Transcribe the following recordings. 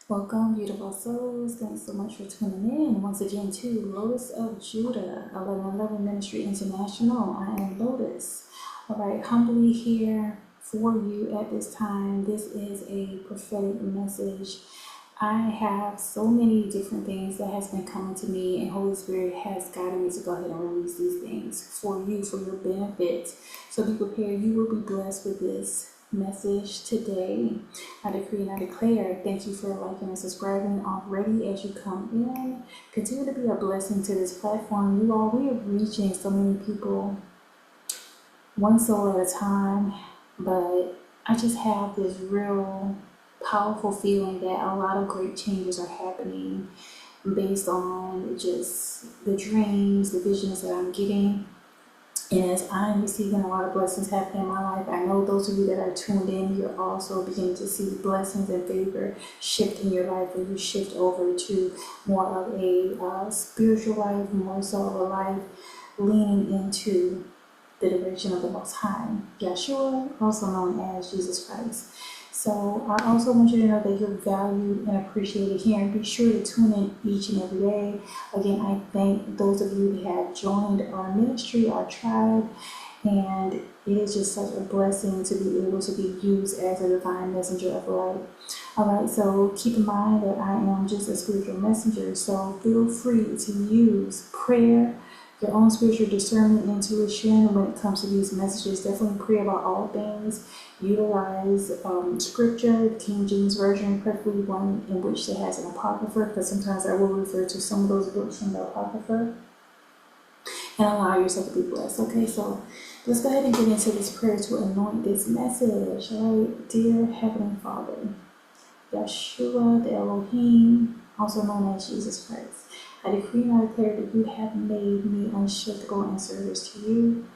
Welcome, beautiful souls. Thanks so much for tuning in once again to Lotus of Judah, 1111 Ministry International. I am Lotus. All right, humbly here for you at this time. This is a prophetic message. I have so many different things that has been coming to me, and Holy Spirit has guided me to go ahead and release these things for you, for your benefit. So be prepared. You will be blessed with this message today. I decree and I declare, thank you for liking and subscribing already as you come in. Continue to be a blessing to this platform. You all, we are reaching so many people, one soul at a time, but I just have this real powerful feeling that a lot of great changes are happening based on just the dreams, the visions that I'm getting. And as I'm receiving a lot of blessings happening in my life, I know those of you that are tuned in, you're also beginning to see blessings and favor shift in your life, where you shift over to more of a spiritual life, more so of a life leaning into the direction of the Most High, Yeshua, also known as Jesus Christ. So I also want you to know that you're valued and appreciated here, and be sure to tune in each and every day. Again, I thank those of you who have joined our ministry, our tribe, and it is just such a blessing to be able to be used as a divine messenger of light. All right, so keep in mind that I am just a spiritual messenger, so feel free to use prayer, your own spiritual discernment, intuition when it comes to these messages. Definitely pray about all things. Utilize scripture, King James Version, preferably one in which it has an apocrypha, because sometimes I will refer to some of those books from the apocrypha, and allow yourself to be blessed. Okay, so let's go ahead and get into this prayer to anoint this message. All right, dear Heavenly Father, Yeshua, the Elohim, also known as Jesus Christ, I decree and I declare that you have made me unshakable in service to you.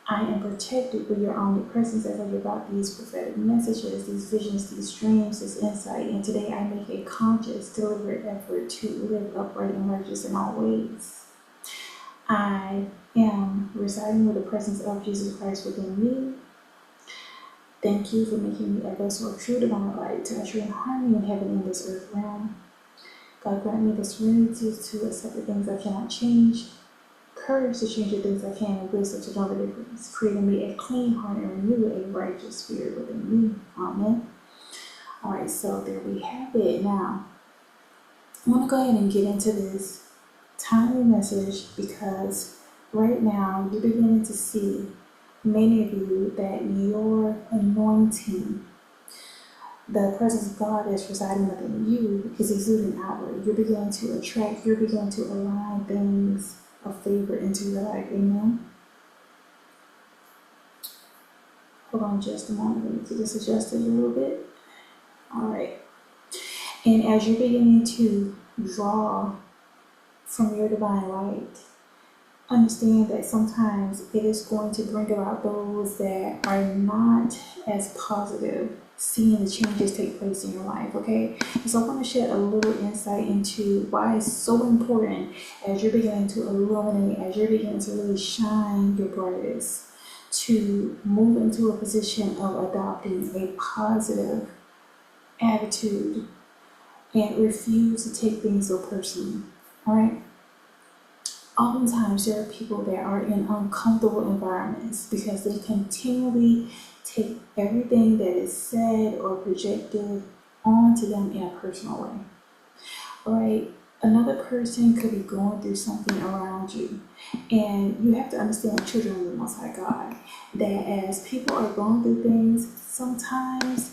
I am protected with your omnipresence as I give out these prophetic messages, these visions, these dreams, this insight. And today I make a conscious, deliberate effort to live upright and righteous in all ways. I am residing with the presence of Jesus Christ within me. Thank you for making me a vessel of true divine light to usher in harmony in heaven in this earth realm. God, grant me the serenity to accept the things I cannot change, courage to change the things I can, and wisdom to know the difference, creating me a clean heart and renew a righteous spirit within me. Amen. All right, so there we have it. Now, I want to go ahead and get into this timely message, because right now you're beginning to see, many of you, that your anointing, the presence of God that's residing within you, is exuding outward. You're beginning to attract, you're beginning to align things of favor into your life. Amen. Hold on just a moment. Let me get this adjusted a little bit. All right. And as you're beginning to draw from your divine light, understand that sometimes it is going to bring about those that are not as positive, seeing the changes take place in your life, okay? So I want to shed a little insight into why it's so important, as you're beginning to illuminate, as you're beginning to really shine your brightest, to move into a position of adopting a positive attitude and refuse to take things so personally, all right? Oftentimes there are people that are in uncomfortable environments because they continually take everything that is said or projected onto them in a personal way. All right, another person could be going through something around you, and you have to understand, children of the Most High God, that as people are going through things, sometimes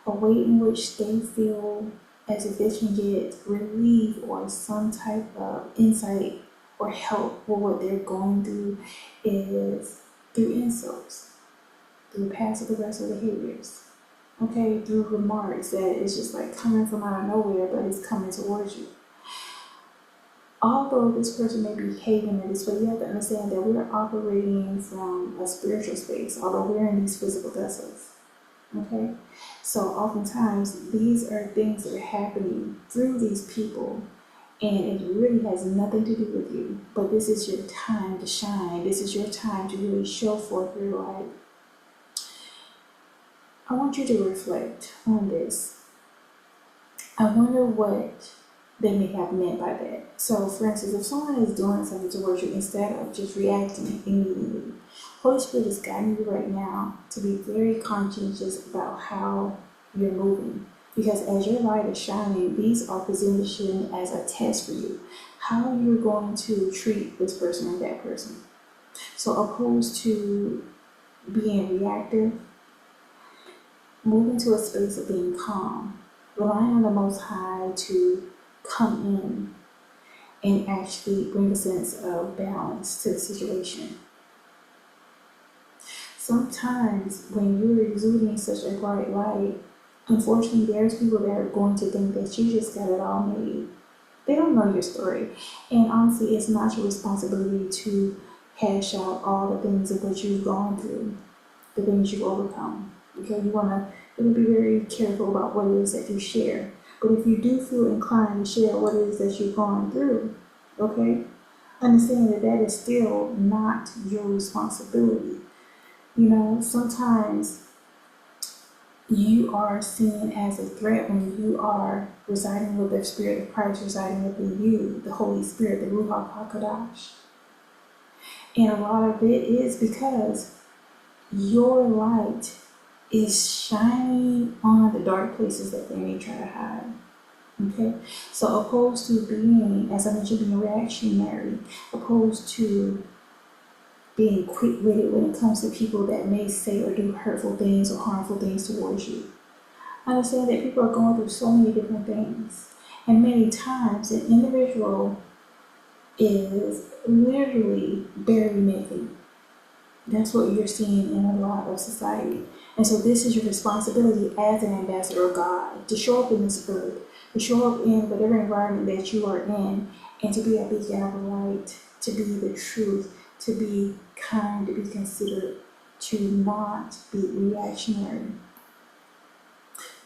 a way in which they feel as if they can get relief or some type of insight or help with what they're going through is through insults, through passive aggressive behaviors, okay, through remarks that is just like coming from out of nowhere, but it's coming towards you. Although this person may be behaving in this way, you have to understand that we're operating from a spiritual space, although we're in these physical vessels, okay? So oftentimes these are things that are happening through these people, and it really has nothing to do with you. But this is your time to shine. This is your time to really show forth your light. I want you to reflect on this. I wonder what they may have meant by that. So, for instance, if someone is doing something towards you, instead of just reacting immediately, Holy Spirit is guiding you right now to be very conscientious about how you're moving. Because as your light is shining, these are positioned as a test for you. How you're going to treat this person or that person. So, opposed to being reactive, move into a space of being calm, relying on the Most High to come in and actually bring a sense of balance to the situation. Sometimes when you're exuding such a bright light, unfortunately there's people that are going to think that you just got it all made. They don't know your story. And honestly, it's not your responsibility to hash out all the things of what you've gone through, the things you've overcome. Okay, you want to be very careful about what it is that you share. But if you do feel inclined to share what it is that you've gone through, okay, understand that that is still not your responsibility. You know, sometimes you are seen as a threat when you are residing with the Spirit of Christ residing within you, the Holy Spirit, the Ruach HaKodesh. And a lot of it is because your light is shining on the dark places that they may try to hide. Okay? So opposed to being, as I mentioned, being reactionary, opposed to being quick-witted when it comes to people that may say or do hurtful things or harmful things towards you. Understand that people are going through so many different things. And many times an individual is literally barely making. That's what you're seeing in a lot of society. And so this is your responsibility as an ambassador of God, to show up in this earth, to show up in whatever environment that you are in, and to be a beacon of light, to be the truth, to be kind, to be considerate, to not be reactionary.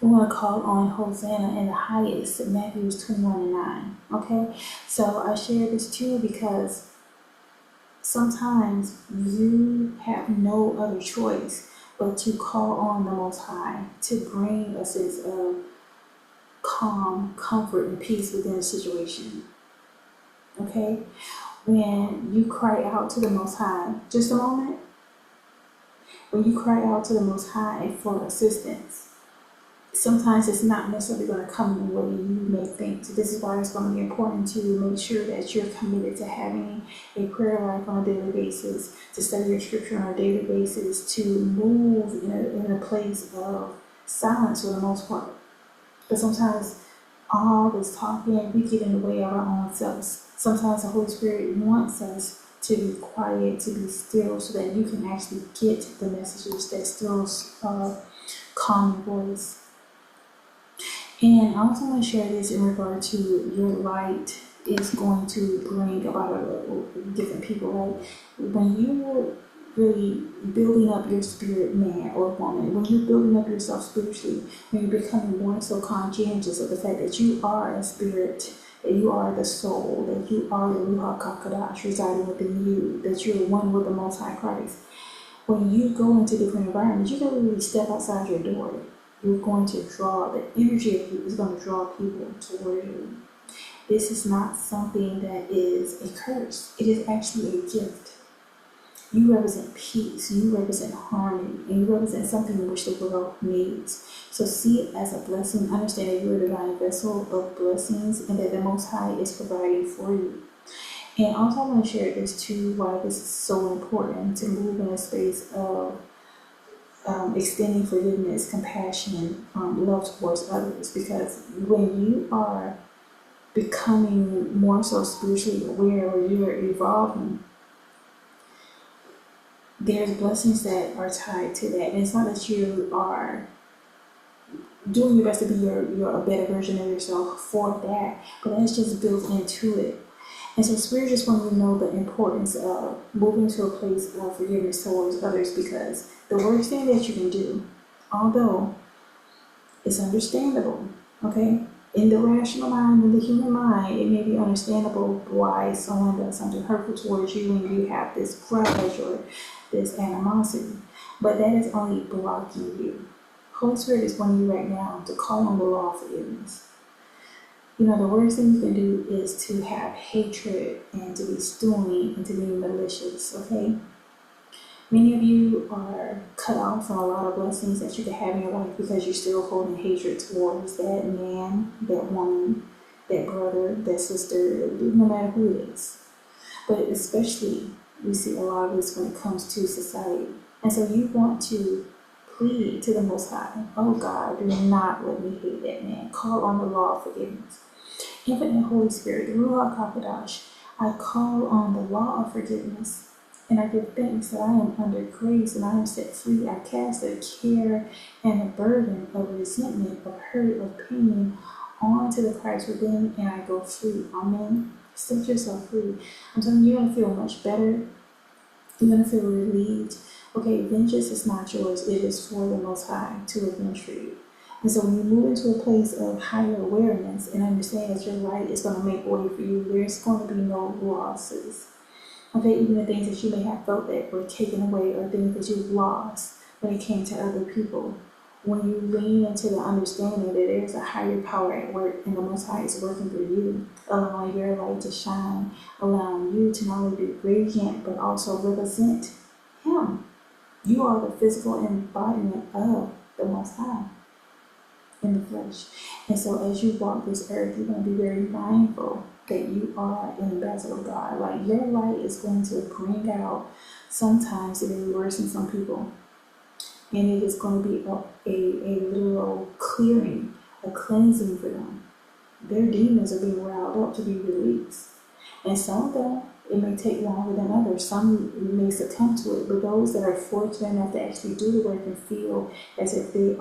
We want to call on Hosanna in the highest, Matthew 21:9. Okay? So I share this too because sometimes you have no other choice but to call on the Most High to bring a sense of calm, comfort, and peace within a situation. Okay? When you cry out to the Most High, just a moment, when you cry out to the Most High for assistance, sometimes it's not necessarily going to come in the way you may think. So this is why it's going to be important to make sure that you're committed to having a prayer life on a daily basis, to study your scripture on a daily basis, to move in a place of silence for the most part. But sometimes all this talking, we get in the way of our own selves. Sometimes the Holy Spirit wants us to be quiet, to be still, so that you can actually get the messages that still calm your voice. And I also want to share this in regard to your light is going to bring about different people, right? When you're really building up your spirit, man or woman, when you're building up yourself spiritually, when you're becoming more so conscientious of the fact that you are a spirit, that you are the soul, that you are the Ruach HaKodesh residing within you, that you're one with the Most High Christ. When you go into different environments, you don't really step outside your door. You're going to draw, the energy of you is going to draw people toward you. This is not something that is a curse. It is actually a gift. You represent peace, you represent harmony, and you represent something in which the world needs. So see it as a blessing. Understand that you are a divine vessel of blessings and that the Most High is providing for you. And also I want to share this too, why this is so important to move in a space of extending forgiveness, compassion, love towards others. Because when you are becoming more so spiritually aware, or you're evolving, there's blessings that are tied to that. And it's not that you are doing your best to be a better version of yourself for that, but that's just built into it. And so Spirit just wants you to know the importance of moving to a place of forgiveness towards others, because the worst thing that you can do, although it's understandable, okay? In the rational mind, in the human mind, it may be understandable why someone does something hurtful towards you and you have this grudge or this animosity, but that is only blocking you. Holy Spirit is wanting you right now to call on the law of forgiveness. You know, the worst thing you can do is to have hatred and to be stewing and to be malicious, okay? Many of you are cut off from a lot of blessings that you could have in your life because you're still holding hatred towards that man, that woman, that brother, that sister, no matter who it is. But especially, we see a lot of this when it comes to society. And so you want to plead to the Most High. Oh God, do not let me hate that man. Call on the law of forgiveness. Infinite Holy Spirit, the Ruach HaKodesh, I call on the law of forgiveness. And I give thanks that I am under grace and I am set free. I cast the care and the burden of resentment, of hurt, of pain onto the Christ within, and I go free. Amen. Set yourself free. I'm telling you, you're going to feel much better. You're going to feel relieved. Okay, vengeance is not yours. It is for the Most High to avenge for you. And so when you move into a place of higher awareness and understand that your light is going to make way for you, there's going to be no losses. Okay, even the things that you may have felt that were taken away or things that you've lost when it came to other people. When you lean into the understanding that there's a higher power at work and the Most High is working for you, allowing your light to shine, allowing you to not only be radiant but also represent Him. You are the physical embodiment of the Most High in the flesh. And so as you walk this earth, you're going to be very mindful that you are an ambassador of God. Like your light is going to bring out sometimes it is worse in some people. And it is going to be a literal clearing, a cleansing for them. Their demons are being riled up to be released. And some of them, it may take longer than others. Some may succumb to it, but those that are fortunate enough to actually do the work and feel as if they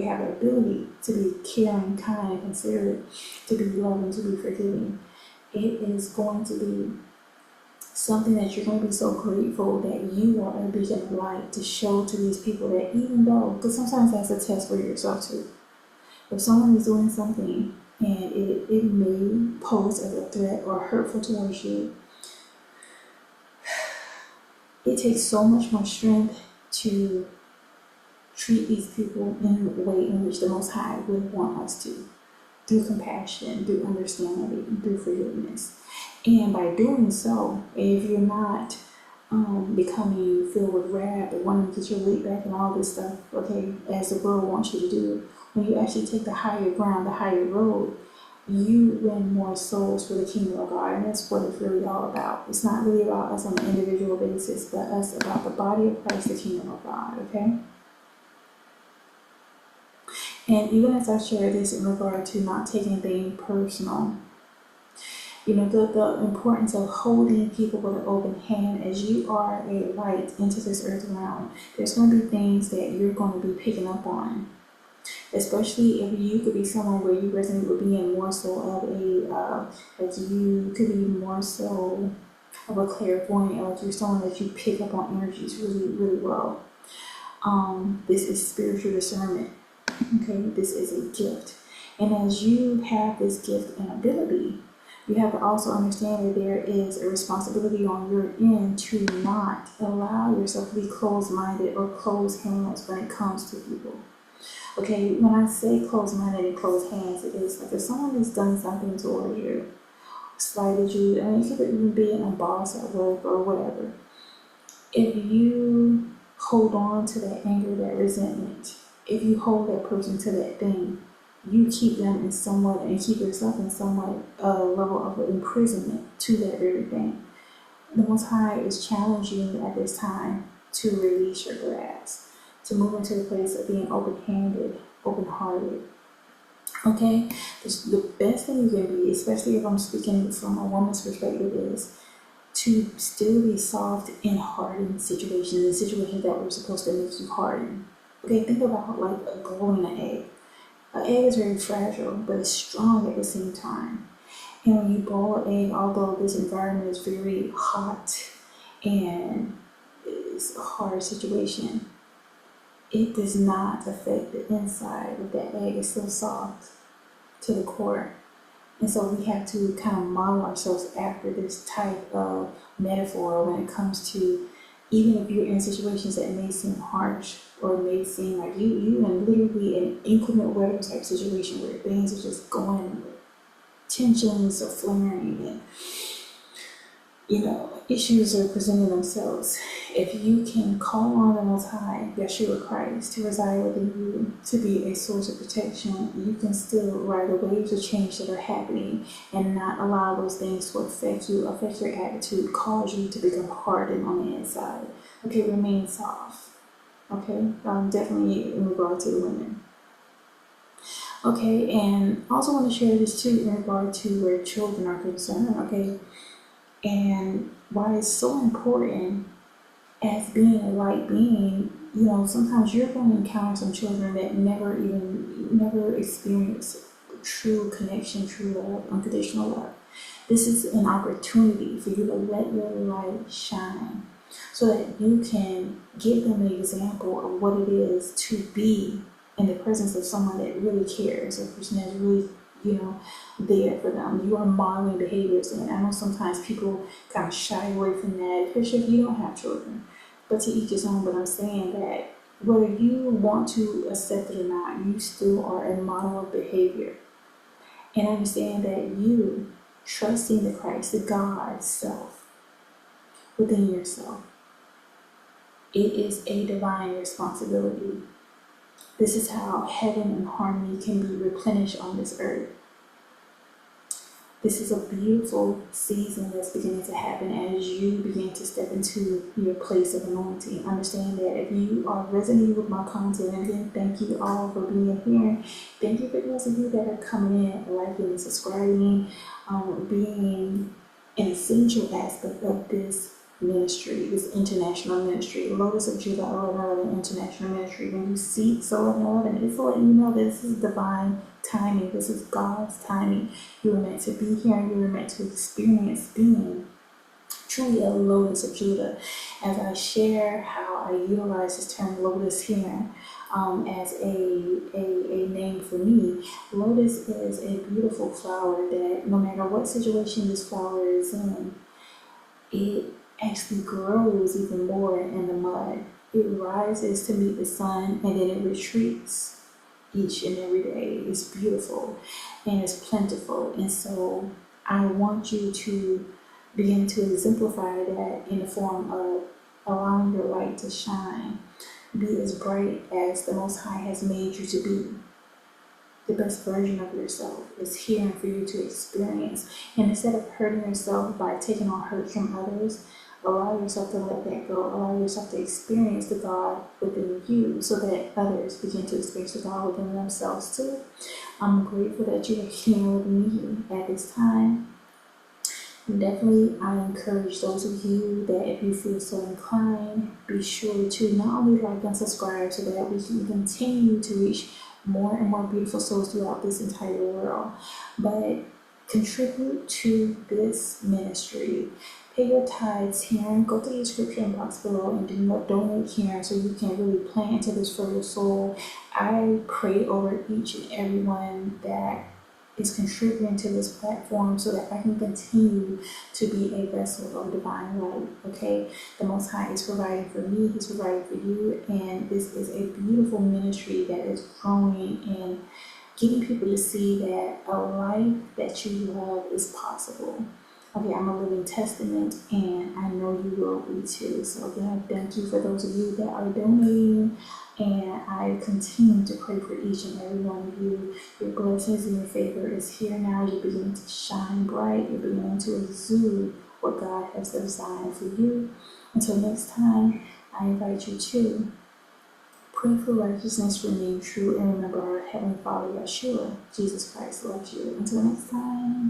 have the ability to be caring, kind, considerate, to be loving, to be forgiving, it is going to be something that you're going to be so grateful that you are a beacon of light to show to these people that even though, because sometimes that's a test for yourself too. If someone is doing something and it may pose as a threat or hurtful towards you, it takes so much more strength to treat these people in the way in which the Most High would want us to. Through compassion, through understanding, through forgiveness. And by doing so, if you're not becoming filled with wrath or wanting to get your weight back and all this stuff, okay, as the world wants you to do, when you actually take the higher ground, the higher road, you win more souls for the kingdom of God. And that's what it's really all about. It's not really about us on an individual basis, but us about the body of Christ, the kingdom of God, okay? And even as I share this in regard to not taking things personal, you know, the importance of holding people with an open hand as you are a light into this earth realm, there's going to be things that you're going to be picking up on. Especially if you could be someone where you resonate with being more so of like you could be more so of a clairvoyant, like you're someone that you pick up on energies really, really well. This is spiritual discernment. Okay, this is a gift. And as you have this gift and ability, you have to also understand that there is a responsibility on your end to not allow yourself to be closed-minded or closed hands when it comes to people. Okay, when I say closed-minded and closed hands, it is like if someone has done something toward you, slighted you, I mean, it could even be a boss at work or whatever. If you hold on to that anger, that resentment, if you hold that person to that thing, you keep them in somewhat and keep yourself in somewhat level of imprisonment to that very thing. The Most High is challenging you at this time to release your grasp, to move into a place of being open-handed, open-hearted. Okay? The best thing you can be, especially if I'm speaking from a woman's perspective, is to still be soft in hardened situations, in situations that were supposed to make you harden. Okay, think about like boiling an egg. An egg is very fragile, but it's strong at the same time. And when you boil an egg, although this environment is very hot and it's a hard situation, it does not affect the inside of that egg. It's still soft to the core. And so we have to kind of model ourselves after this type of metaphor when it comes to, even if you're in situations that may seem harsh or may seem like you in literally an inclement weather type situation where things are just going tensions are flaring and issues are presenting themselves, if you can call on the Most High, Yeshua Christ, to reside within you, to be a source of protection, you can still ride the waves of change that are happening and not allow those things to affect you, affect your attitude, cause you to become hardened on the inside. Okay, remain soft. Okay, definitely in regard to the women. Okay, and I also want to share this too in regard to where children are concerned. Okay, and why it's so important as being a light being, sometimes you're going to encounter some children that never experience true connection, true love, unconditional love. This is an opportunity for you to let your light shine so that you can give them an example of what it is to be in the presence of someone that really cares, a person that's really there for them. You are modeling behaviors, and I know sometimes people kind of shy away from that, especially if you don't have children. But to each his own. But I'm saying that whether you want to accept it or not, you still are a model of behavior. And understand that you trusting the Christ, the God self within yourself, it is a divine responsibility. This is how heaven and harmony can be replenished on this earth. This is a beautiful season that's beginning to happen as you begin to step into your place of anointing. Understand that if you are resonating with my content, and again, thank you all for being here. Thank you for those of you that are coming in, liking and subscribing, being an essential aspect of this ministry, this international ministry, Lotus of Judah 1111 International Ministry. When you see 1111, it's letting you know that this is divine timing. This is God's timing. You were meant to be here, and you were meant to experience being truly a Lotus of Judah. As I share how I utilize this term Lotus here as a name for me, Lotus is a beautiful flower that no matter what situation this flower is in, it actually grows even more in the mud. It rises to meet the sun, and then it retreats each and every day. It's beautiful and it's plentiful. And so I want you to begin to exemplify that in the form of allowing your light to shine. Be as bright as the Most High has made you to be. The best version of yourself is here for you to experience. And instead of hurting yourself by taking on hurt from others, allow yourself to let that go. Allow yourself to experience the God within you so that others begin to experience the God within themselves too. I'm grateful that you are here with me at this time. And definitely, I encourage those of you that if you feel so inclined, be sure to not only like and subscribe so that we can continue to reach more and more beautiful souls throughout this entire world, but contribute to this ministry. Pay your tithes here. Go to the description box below and donate here so you can really plant into this for your soul. I pray over each and everyone that is contributing to this platform so that I can continue to be a vessel of divine light. Okay, the Most High is providing for me, He's providing for you, and this is a beautiful ministry that is growing and getting people to see that a life that you love is possible. Okay, I'm a living testament, and I know you will be too. So again, thank you for those of you that are donating, and I continue to pray for each and every one of you. Your blessings and your favor is here now. You're beginning to shine bright. You're beginning to exude what God has designed for you. Until next time, I invite you to pray for righteousness, remain true, and remember our Heavenly Father, Yeshua, Jesus Christ loves you. Until next time.